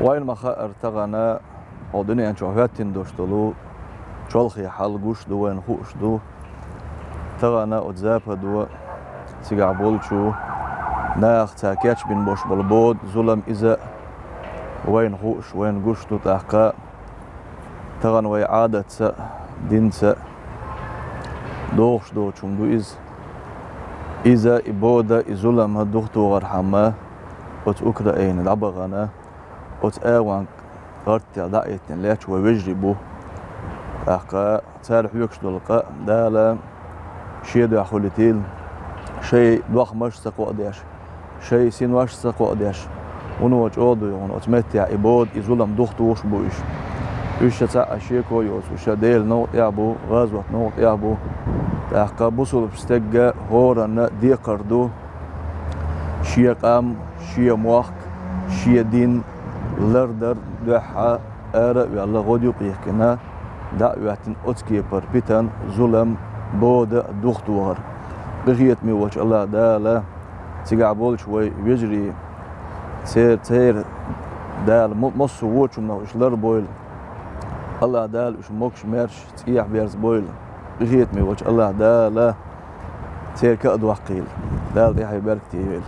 وين ما خا ارتغنا ودنيا ان شوهاتين دوشتلو شولخي حال قوش دو وين خوش دو تغنا وتزابه دو سيقع بولشو ناخ تاكيتش بين بوش بالبود ظلم إذا وين خوش وين قوش دو تحقا تغن وي عادة سا دين سا دوخش دو چوندو إذا إبودة إظلم هدوختو غرحما وت أوكرائين العبغانا وت آوان غرتي دعيتن ليش ويجربو أحقا تارح يكشدو لقاء دالا شي دو أخولتيل شي دوخ مش سقو أديش شي سين واش سقو أديش ونوش أودو يون وتمتع إبود إظلم دوختو وش بوش وش تاع شيكو يوس وش ديل نوت يابو غازوة نوت يابو تحقا بوصل بستجا هورا دي قردو شي قام شي موخ شي دين لردر دوحا آرا ويالله غوديو قيحكنا دعواتن أتكي بربيتان ظلم بود دوختوغر بغيت ميوش الله دالا تيقع بول شوي ويجري تير دال مصو ووش منوش لر بويل الله دال وش موكش ميرش تيح بيرز بويل بغيت ميوش الله دالا تير كأدو حقيل دال يحي بارك تيويل